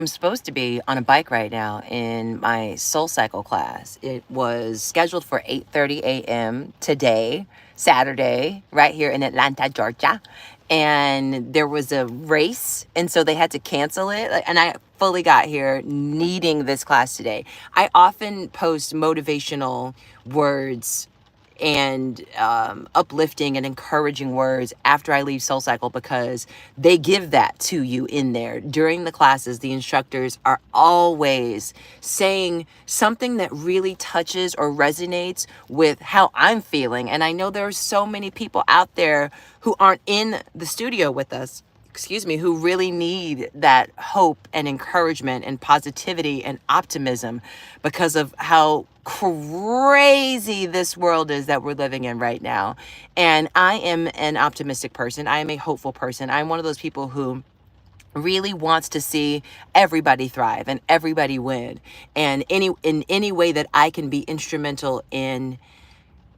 I'm supposed to be on a bike right now in my SoulCycle class. It was scheduled for 8:30 a.m. today, Saturday, right here in Atlanta, Georgia. And there was a race, and so they had to cancel it. And I fully got here needing this class today. I often post motivational words and uplifting and encouraging words after I leave SoulCycle because they give that to you in there. During the classes, the instructors are always saying something that really touches or resonates with how I'm feeling. And I know there are so many people out there who aren't in the studio with us, who really need that hope and encouragement and positivity and optimism because of how crazy this world is that we're living in right now. And I am an optimistic person. I am a hopeful person. I'm one of those people who really wants to see everybody thrive and everybody win. And in any way that I can be instrumental in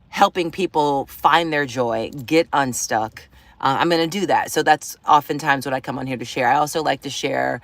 helping people find their joy, get unstuck, I'm going to do that. So that's oftentimes what I come on here to share. I also like to share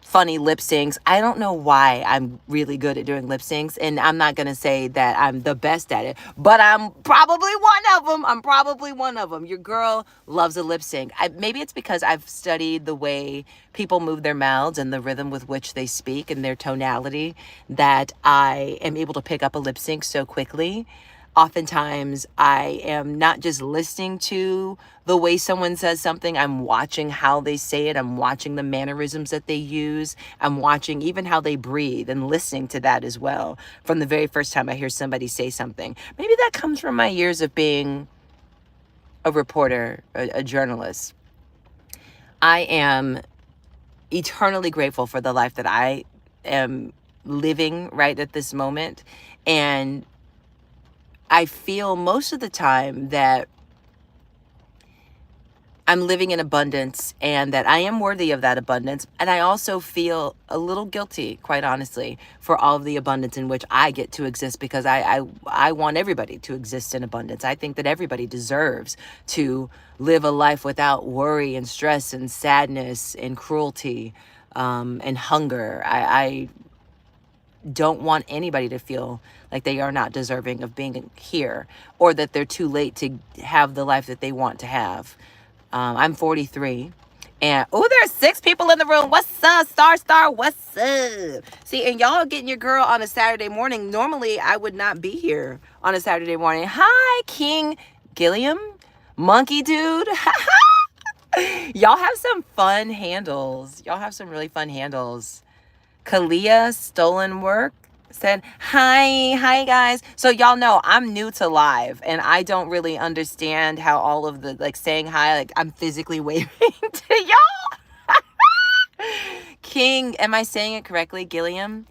funny lip syncs. I don't know why I'm really good at doing lip syncs, and I'm not going to say that I'm the best at it, but I'm probably one of them. Your girl loves a lip sync. Maybe it's because I've studied the way people move their mouths and the rhythm with which they speak and their tonality that I am able to pick up a lip sync so quickly. Oftentimes I am not just listening to the way someone says something, I'm watching how they say it, I'm watching the mannerisms that they use, I'm watching even how they breathe and listening to that as well from the very first time I hear somebody say something. Maybe that comes from my years of being a reporter, a journalist. I am eternally grateful for the life that I am living right at this moment. And I feel most of the time that I'm living in abundance and that I am worthy of that abundance. And I also feel a little guilty, quite honestly, for all of the abundance in which I get to exist because I want everybody to exist in abundance. I think that everybody deserves to live a life without worry and stress and sadness and cruelty and hunger. I don't want anybody to feel like they are not deserving of being here or that they're too late to have the life that they want to have. I'm 43. And oh, there's 6 people in the room. What's up, Star? What's up? See, and y'all getting your girl on a Saturday morning. Normally, I would not be here on a Saturday morning. Hi, King Gilliam, Monkey Dude. Y'all have some fun handles. Y'all have some really fun handles. Kalia Stolen Work said, hi guys. So y'all know I'm new to live and I don't really understand how all of the like saying hi, like I'm physically waving to y'all. King, am I saying it correctly, Gilliam?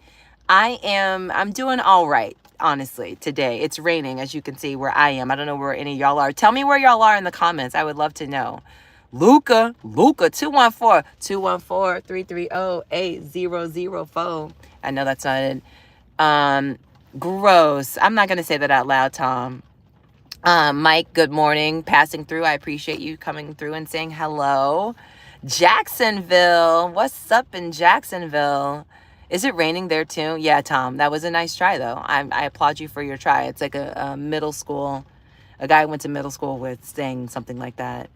I'm doing all right, honestly, today. It's raining, as you can see, where I am. I don't know where any of y'all are. Tell me where y'all are in the comments. I would love to know. Luca, 214-330-800-4. I know that's not it. Gross. I'm not going to say that out loud, Tom. Mike, good morning. Passing through. I appreciate you coming through and saying hello. Jacksonville. What's up in Jacksonville? Is it raining there too? Yeah, Tom, that was a nice try though. I applaud you for your try. It's like a middle school, a guy I went to middle school with saying something like that.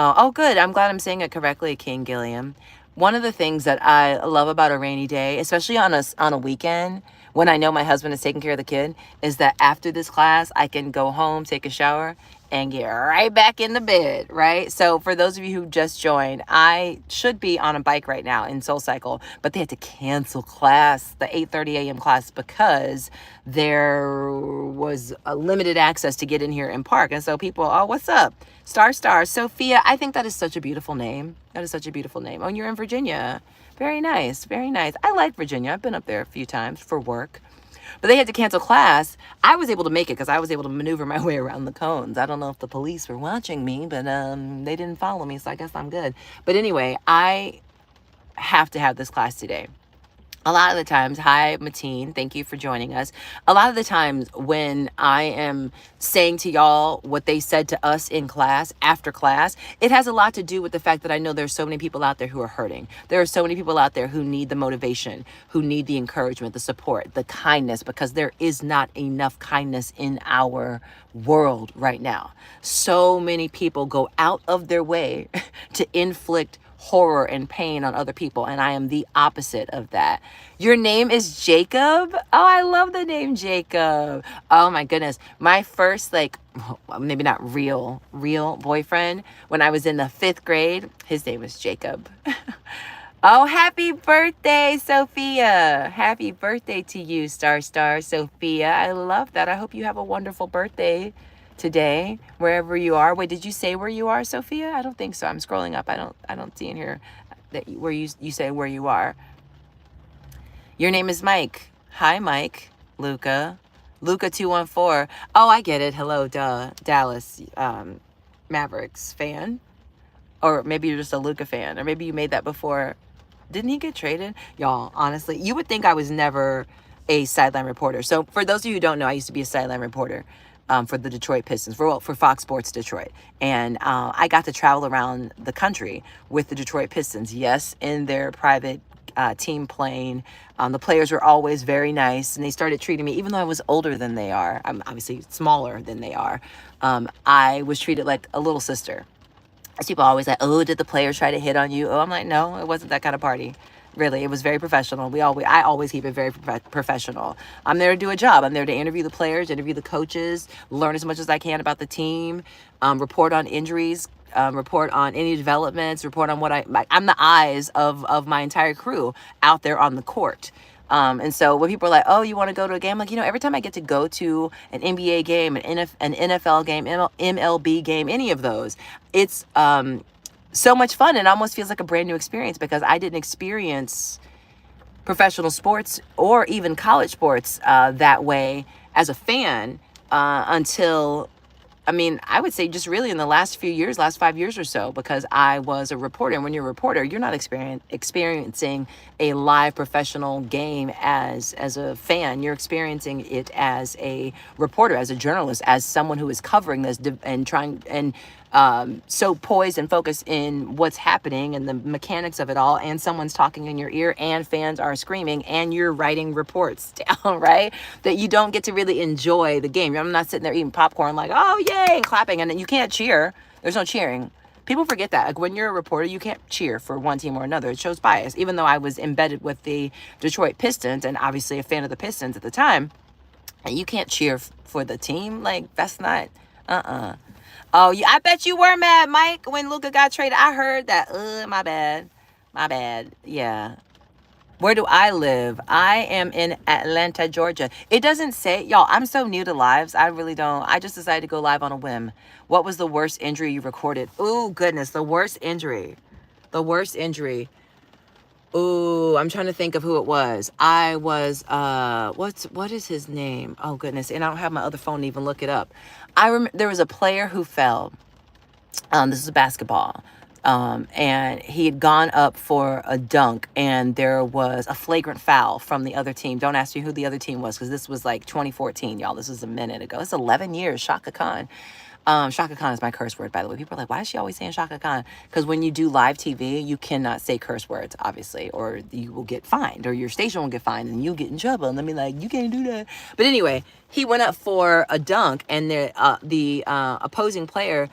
Oh, good. I'm glad I'm saying it correctly, King Gilliam. One of the things that I love about a rainy day, especially on a weekend, when I know my husband is taking care of the kid, is that after this class, I can go home, take a shower, and get right back in the bed, right? So for those of you who just joined, I should be on a bike right now in SoulCycle, but they had to cancel class, the 8:30 a.m. class, because there was a limited access to get in here and park. And so people, oh, what's up? Star. Sophia, I think that is such a beautiful name. That is such a beautiful name. Oh, and you're in Virginia. Very nice. Very nice. I like Virginia. I've been up there a few times for work. But they had to cancel class. I was able to make it because I was able to maneuver my way around the cones. I don't know if the police were watching me, but they didn't follow me, so I guess I'm good. But anyway, I have to have this class today. A lot of the times, hi Mateen, thank you for joining us. A lot of the times when I am saying to y'all what they said to us in class, after class, it has a lot to do with the fact that I know there's so many people out there who are hurting. There are so many people out there who need the motivation, who need the encouragement, the support, the kindness, because there is not enough kindness in our world right now. So many people go out of their way to inflict horror and pain on other people, and I am the opposite of that. Your name is Jacob? Oh, I love the name Jacob. Oh my goodness. My first, like, maybe not real boyfriend, when I was in the 5th grade, his name was Jacob. Oh, happy birthday, Sophia. Happy birthday to you, Star Sophia. I love that. I hope you have a wonderful birthday today, wherever you are. Wait, did you say where you are, Sophia? I don't think so. I'm scrolling up. I don't see in here that where you say where you are. Your name is Mike. Hi, Mike. Luca 214. Oh, I get it. Hello, Dallas Mavericks fan. Or maybe you're just a Luca fan, or maybe you made that before. Didn't he get traded? Y'all, honestly, you would think I was never a sideline reporter. So for those of you who don't know, I used to be a sideline reporter for the Detroit Pistons, for Fox Sports Detroit. And I got to travel around the country with the Detroit Pistons. Yes, in their private team plane. The players were always very nice, and they started treating me, even though I was older than they are, I'm obviously smaller than they are, I was treated like a little sister. As people always like, oh, did the players try to hit on you? Oh, I'm like, no, it wasn't that kind of party. Really, it was very professional. I always keep it very professional. I'm there to do a job. I'm there to interview the players, interview the coaches, learn as much as I can about the team, report on injuries, report on any developments, report on what I'm the eyes of my entire crew out there on the court. And so when people are like, oh, you want to go to a game? Like, every time I get to go to an NBA game, an NFL game, MLB game, any of those, it's so much fun. And almost feels like a brand new experience, because I didn't experience professional sports or even college sports that way as a fan until, I would say just really in the last 5 years or so, because I was a reporter. And when you're a reporter, you're not experiencing a live professional game as a fan. You're experiencing it as a reporter, as a journalist, as someone who is covering this and trying and so poised and focused in what's happening and the mechanics of it all, and someone's talking in your ear and fans are screaming and you're writing reports down, right? That you don't get to really enjoy the game. I'm not sitting there eating popcorn like, oh, yay, and clapping, and then you can't cheer. There's no cheering. People forget that. Like, when you're a reporter, you can't cheer for one team or another. It shows bias. Even though I was embedded with the Detroit Pistons and obviously a fan of the Pistons at the time, and you can't cheer for the team, like, that's not, Oh, I bet you were mad, Mike, when Luca got traded. I heard that. My bad. Yeah. Where do I live? I am in Atlanta, Georgia. It doesn't say, y'all, I'm so new to lives. I really don't. I just decided to go live on a whim. What was the worst injury you recorded? Oh, goodness. The worst injury. Ooh, I'm trying to think of who it was. I was, what is his name? Oh, goodness. And I don't have my other phone to even look it up. I remember there was a player who fell. This is basketball. And he had gone up for a dunk, and there was a flagrant foul from the other team. Don't ask me who the other team was, because this was like 2014, y'all. This was a minute ago. It's 11 years, Shaka Khan. Shaka Khan is my curse word, by the way. People are like, why is she always saying Shaka Khan? Because when you do live TV, you cannot say curse words, obviously, or you will get fined, or your station will get fined, and you'll get in trouble. And they'll be like, you can't do that. But anyway, he went up for a dunk, and the opposing player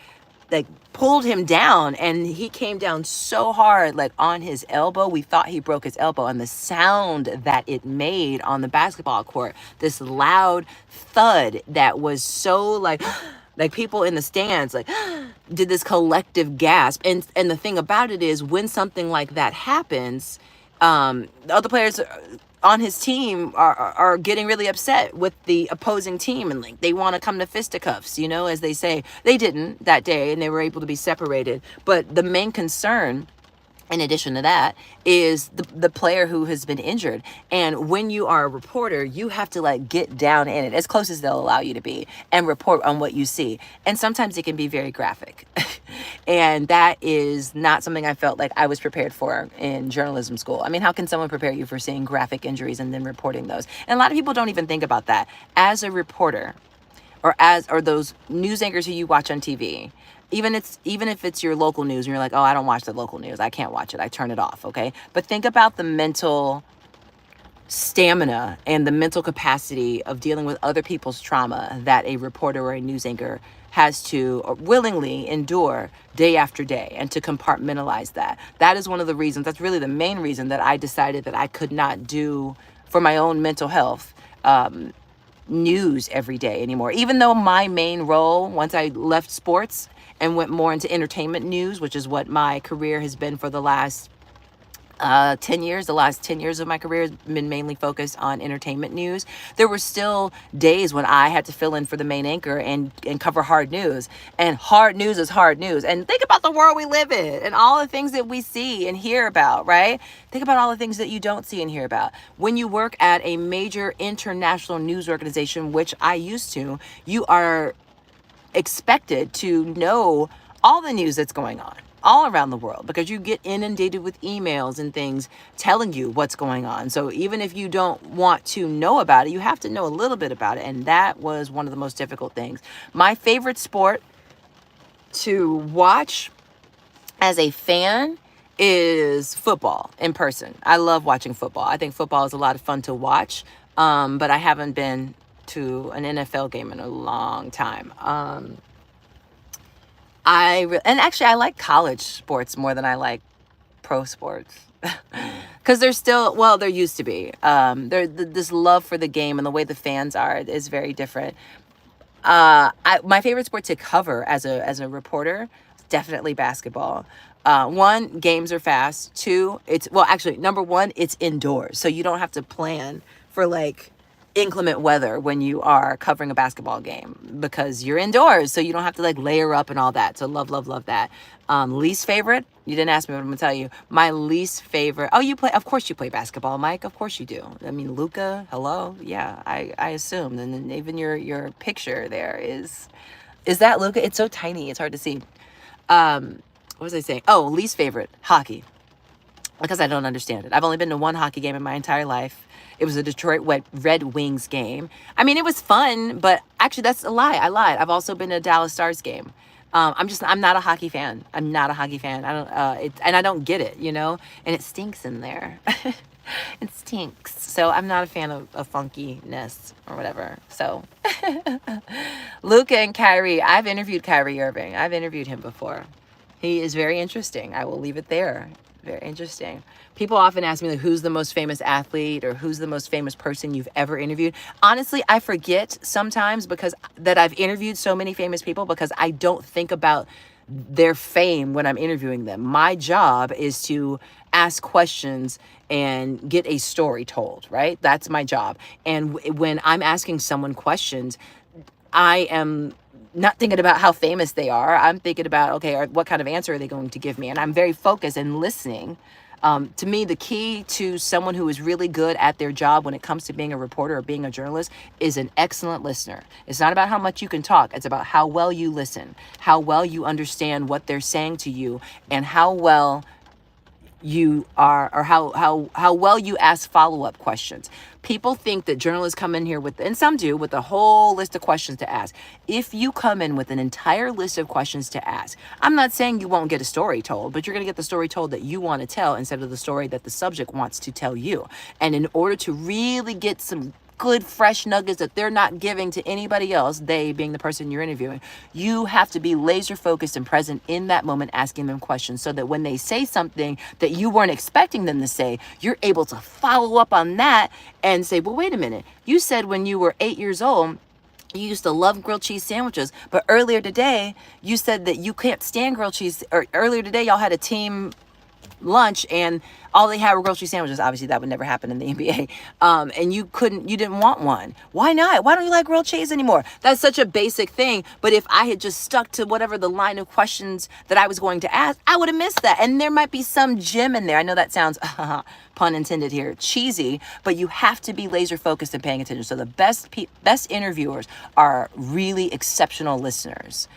like pulled him down, and he came down so hard, like on his elbow. We thought he broke his elbow, and the sound that it made on the basketball court, this loud thud that was so like people in the stands like did this collective gasp. And the thing about it is, when something like that happens, the other players on his team are getting really upset with the opposing team, and like they want to come to fisticuffs, as they say. They didn't that day, and they were able to be separated. But the main concern, in addition to that, is the player who has been injured. And when you are a reporter, you have to like get down in it as close as they'll allow you to be and report on what you see. And sometimes it can be very graphic. And that is not something I felt like I was prepared for in journalism school. I mean, how can someone prepare you for seeing graphic injuries and then reporting those? And a lot of people don't even think about that. As a reporter, or those news anchors who you watch on TV, even if it's your local news and you're like, oh, I don't watch the local news, I can't watch it, I turn it off, okay? But think about the mental stamina and the mental capacity of dealing with other people's trauma that a reporter or a news anchor has to willingly endure day after day, and to compartmentalize that. That is one of the reasons, that's really the main reason that I decided that I could not do, for my own mental health, news every day anymore. Even though my main role, once I left sports and went more into entertainment news, which is what my career has been for the last 10 years, the last 10 years of my career has been mainly focused on entertainment news. There were still days when I had to fill in for the main anchor and cover hard news. And hard news is hard news. And think about the world we live in and all the things that we see and hear about, right? Think about all the things that you don't see and hear about. When you work at a major international news organization, which I used to, you are expected to know all the news that's going on all around the world, because you get inundated with emails and things telling you what's going on. So even if you don't want to know about it, you have to know a little bit about it. And that was one of the most difficult things. My favorite sport to watch as a fan is football in person. I love watching football. I think football is a lot of fun to watch. But I haven't been to an NFL game in a long time. And actually I like college sports more than I like pro sports, because there's still, well, there used to be, this love for the game and the way the fans are is very different. My favorite sport to cover as a reporter is definitely basketball. One, games are fast. Two, number one, it's indoors, so you don't have to plan for like inclement weather when you are covering a basketball game, because you're indoors, so you don't have to like layer up and all that. So love that. Least favorite, you didn't ask me, but I'm gonna tell you my least favorite. Oh, of course you play basketball, Mike, of course you do. I mean, Luca, hello. Yeah, I assumed. And then even your picture there is that Luca? It's so tiny, it's hard to see. What was I saying? Oh, least favorite, hockey, because I don't understand it. I've only been to one hockey game in my entire life. It was a Detroit Red Wings game. I mean, it was fun, but actually that's a lie. I lied. I've also been to a Dallas Stars game. I'm not a hockey fan. I'm not a hockey fan. I don't get it, and it stinks in there. It stinks. So I'm not a fan of funkiness or whatever. So Luca and Kyrie, I've interviewed Kyrie Irving. I've interviewed him before. He is very interesting. I will leave it there. Very interesting. People often ask me, like, who's the most famous athlete or who's the most famous person you've ever interviewed? Honestly, I forget sometimes because that I've interviewed so many famous people, because I don't think about their fame when I'm interviewing them. My job is to ask questions and get a story told, right? That's my job. And when I'm asking someone questions, I am not thinking about how famous they are. I'm thinking about, okay, what kind of answer are they going to give me? And I'm very focused and listening. To me, the key to someone who is really good at their job when it comes to being a reporter or being a journalist is an excellent listener. It's not about how much you can talk. It's about how well you listen, how well you understand what they're saying to you, and how well you are, or how well you ask follow-up questions. People think that journalists come in here with, and some do, with a whole list of questions to ask. If you come in with an entire list of questions to ask, I'm not saying you won't get a story told, but you're going to get the story told that you want to tell instead of the story that the subject wants to tell you. And in order to really get some good fresh nuggets that they're not giving to anybody else, they being the person you're interviewing, you have to be laser focused and present in that moment, asking them questions, so that when they say something that you weren't expecting them to say, you're able to follow up on that and say, well, wait a minute, you said when you were 8 years old you used to love grilled cheese sandwiches, but earlier today you said that you can't stand grilled cheese, or earlier today y'all had a team lunch and all they had were grilled cheese sandwiches. Obviously that would never happen in the NBA. And you didn't want one. Why not? Why don't you like grilled cheese anymore? That's such a basic thing. But if I had just stuck to whatever the line of questions that I was going to ask, I would have missed that. And there might be some gem in there. I know that sounds, pun intended here, cheesy, but you have to be laser focused and paying attention. So the best interviewers are really exceptional listeners.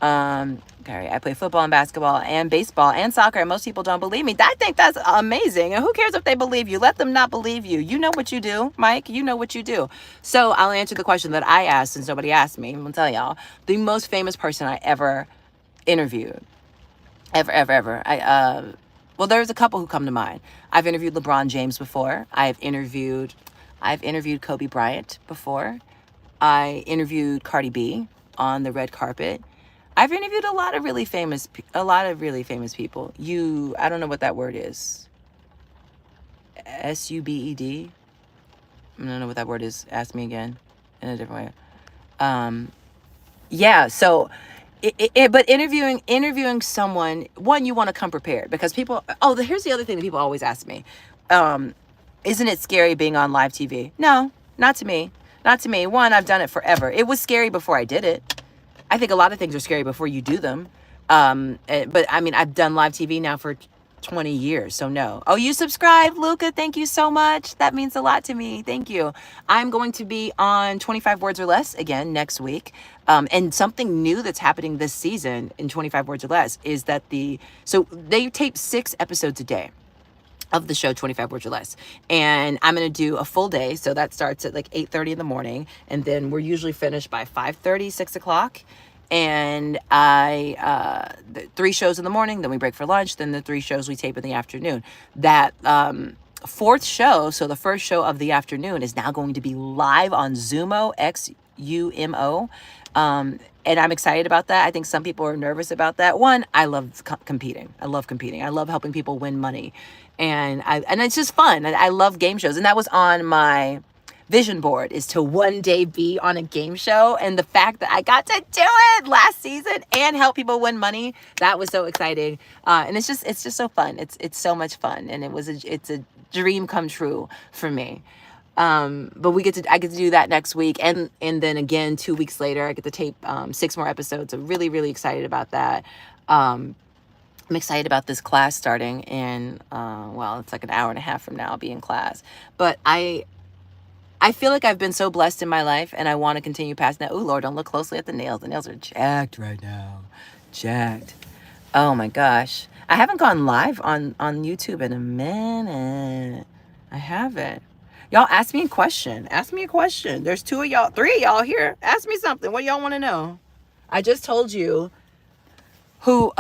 Okay, I play football and basketball and baseball and soccer, and most people don't believe me. I think that's amazing. And who cares if they believe you? Let them not believe you. You know what you do, Mike. You know what you do. So I'll answer the question that I asked since nobody asked me. I'm gonna tell y'all the most famous person I ever interviewed, ever. Well, there's a couple who come to mind. I've interviewed LeBron James before. I've interviewed Kobe Bryant before. I interviewed Cardi B on the red carpet. I've interviewed a lot of really famous people. I don't know what that word is. SUBED. I don't know what that word is. Ask me again in a different way. Yeah. So, but interviewing someone, one, you want to come prepared because people. Oh, here's the other thing that people always ask me. Isn't it scary being on live TV? No, not to me. Not to me. One, I've done it forever. It was scary before I did it. I think a lot of things are scary before you do them. But I mean, I've done live TV now for 20 years, so no. Oh, you subscribed, Luca. Thank you so much. That means a lot to me. Thank you. I'm going to be on 25 Words or Less again next week. And something new that's happening this season in 25 Words or Less is that so they tape 6 episodes a day of the show 25 Words or Less, and I'm going to do a full day, so that starts at like 8:30 in the morning, and then we're usually finished by 5:30, 6 o'clock, and 3 shows in the morning, then we break for lunch, then the 3 shows we tape in the afternoon. That 4th show, so the first show of the afternoon, is now going to be live on Zumo, XUMO. And I'm excited about that. I think some people are nervous about that. One, I love competing. I love competing. I love helping people win money. And it's just fun. I love game shows. And that was on my vision board, is to one day be on a game show. And the fact that I got to do it last season and help people win money, that was so exciting. And it's just so fun. It's so much fun. And it's a dream come true for me. But I get to do that next week. And then again, 2 weeks later, I get to tape, 6 more episodes. So really, really excited about that. I'm excited about this class starting in, it's like an hour and a half from now I'll be in class. But I feel like I've been so blessed in my life, and I want to continue passing that. Oh, Lord, don't look closely at the nails. The nails are jacked right now. Jacked. Oh, my gosh. I haven't gone live on YouTube in a minute. I haven't. Y'all ask me a question. Ask me a question. There's 2 of y'all, 3 of y'all here. Ask me something. What do y'all want to know? I just told you who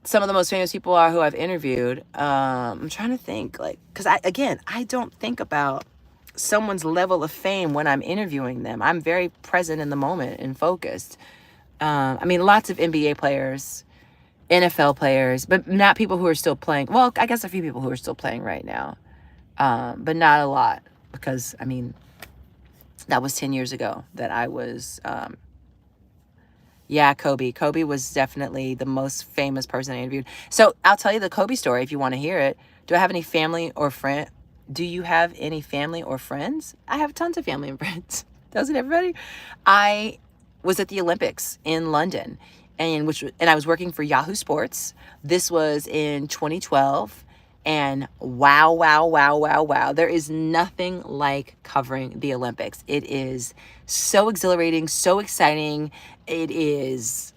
some of the most famous people are who I've interviewed. I'm trying to think, because I don't think about someone's level of fame when I'm interviewing them. I'm very present in the moment and focused. Lots of NBA players, NFL players, but not people who are still playing. Well, I guess a few people who are still playing right now, but not a lot, because that was 10 years ago that I was. Kobe. Kobe was definitely the most famous person I interviewed. So I'll tell you the Kobe story if you want to hear it. Do I have any family or friend? Do you have any family or friends? I have tons of family and friends. Doesn't everybody? I was at the Olympics in London, and I was working for Yahoo Sports. This was in 2012. And wow. There is nothing like covering the Olympics. It is so exhilarating, so exciting. It is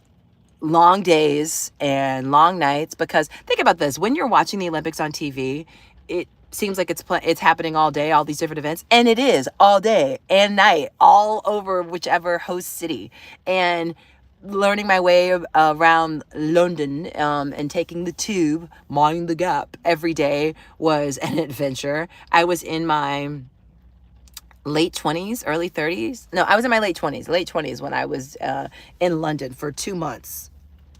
long days and long nights, because think about this. When you're watching the Olympics on TV, it seems like it's happening all day, all these different events. And it is all day and night, all over whichever host city. And learning my way around London and taking the tube, mind the gap every day was an adventure. I was in my late 20s, early 30s. No, I was in my late 20s when I was in London for 2 months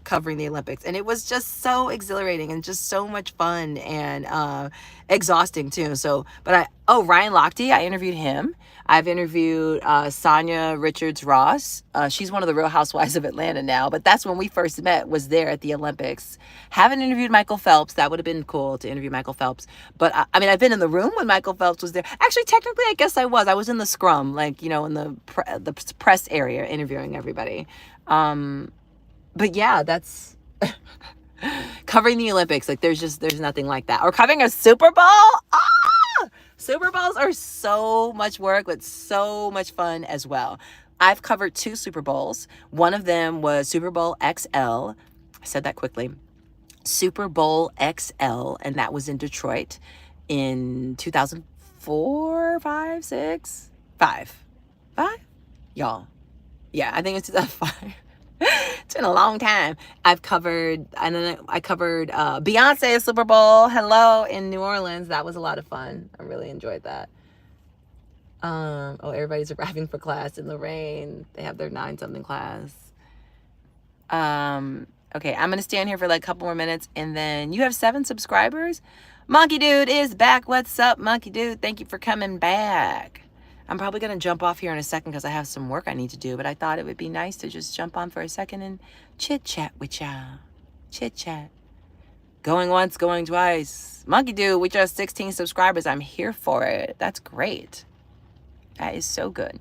covering the Olympics, and it was just so exhilarating and just so much fun and exhausting too. Ryan Lochte, I interviewed him. I've interviewed Sonia Richards-Ross. She's one of the Real Housewives of Atlanta now, but that's when we first met, was there at the Olympics. Haven't interviewed Michael Phelps. That would have been cool to interview Michael Phelps. But I've been in the room when Michael Phelps was there. Actually, technically, I guess I was in the scrum, in the press area interviewing everybody. But yeah, that's covering the Olympics. There's nothing like that. Or covering a Super Bowl. Super Bowls are so much work, but so much fun as well. I've covered 2 Super Bowls. One of them was Super Bowl XL. I said that quickly. Super Bowl XL, and that was in Detroit in 2004, 5, 6, 5. 5? Y'all. Yeah, I think it's 2005. It's been a long time. I covered Beyonce's Super Bowl, hello, in New Orleans. That was a lot of fun. I really enjoyed that. Everybody's arriving for class in Lorraine. They have their 9-something class. Okay, I'm gonna stand here for like a couple more minutes, and then you have 7 subscribers. Monkey Dude is back. What's up, Monkey Dude? Thank you for coming back. I'm probably gonna jump off here in a second because I have some work I need to do, but I thought it would be nice to just jump on for a second and chit chat with y'all. Chit chat. Going once, going twice. Monkey Dude, with just 16 subscribers, I'm here for it. That's great. That is so good.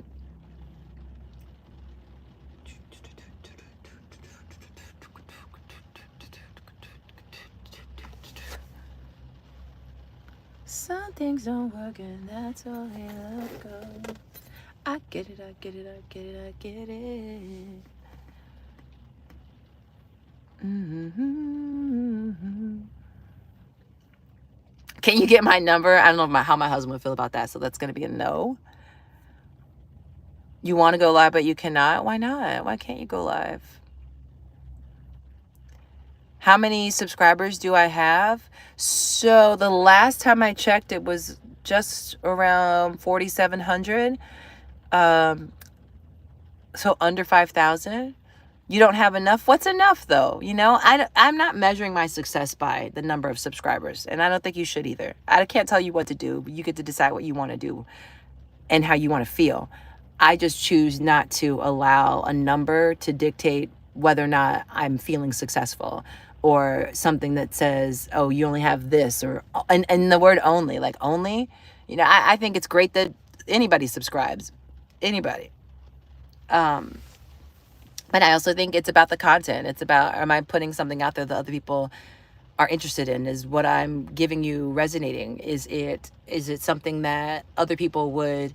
Some things don't work and that's all they let go. I get it, I get it, I get it, I get it. Can you get my number? I don't know how my husband would feel about that, so that's going to be a no. You want to go live, but you cannot? Why not? Why can't you go live? How many subscribers do I have? So the last time I checked, it was just around 4,700. So under 5,000. You don't have enough? What's enough, though? You know, I'm not measuring my success by the number of subscribers, and I don't think you should either. I can't tell you what to do, but you get to decide what you want to do and how you want to feel. I just choose not to allow a number to dictate whether or not I'm feeling successful, or something that says, oh, you only have this, or, and the word only, like only, you know, I think it's great that anybody subscribes, anybody. But I also think it's about the content. It's about, am I putting something out there that other people are interested in? Is what I'm giving you resonating? Is it something that other people would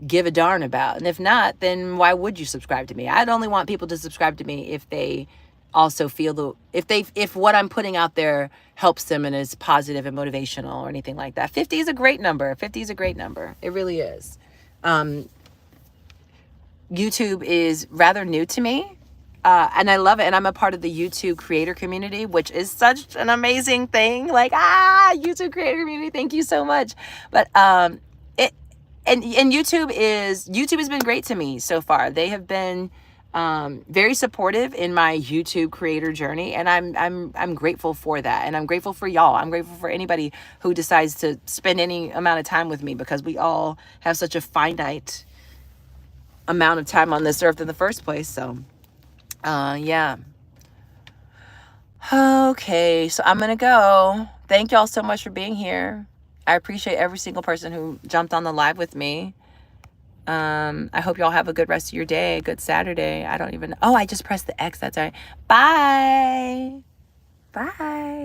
give a darn about? And if not, then why would you subscribe to me? I'd only want people to subscribe to me if they also feel if what I'm putting out there helps them and is positive and motivational or anything like that. 50 is a great number. 50 is a great number. It really is. YouTube is rather new to me. And I love it. And I'm a part of the YouTube creator community, which is such an amazing thing. Like, YouTube creator community. Thank you so much. But, YouTube has been great to me so far. They have been, very supportive in my YouTube creator journey. And I'm grateful for that. And I'm grateful for y'all. I'm grateful for anybody who decides to spend any amount of time with me, because we all have such a finite amount of time on this earth in the first place. So, yeah. Okay, so I'm gonna go. Thank y'all so much for being here. I appreciate every single person who jumped on the live with me. I hope y'all have a good rest of your day, good Saturday. I just pressed the X, that's all right. Bye. Bye.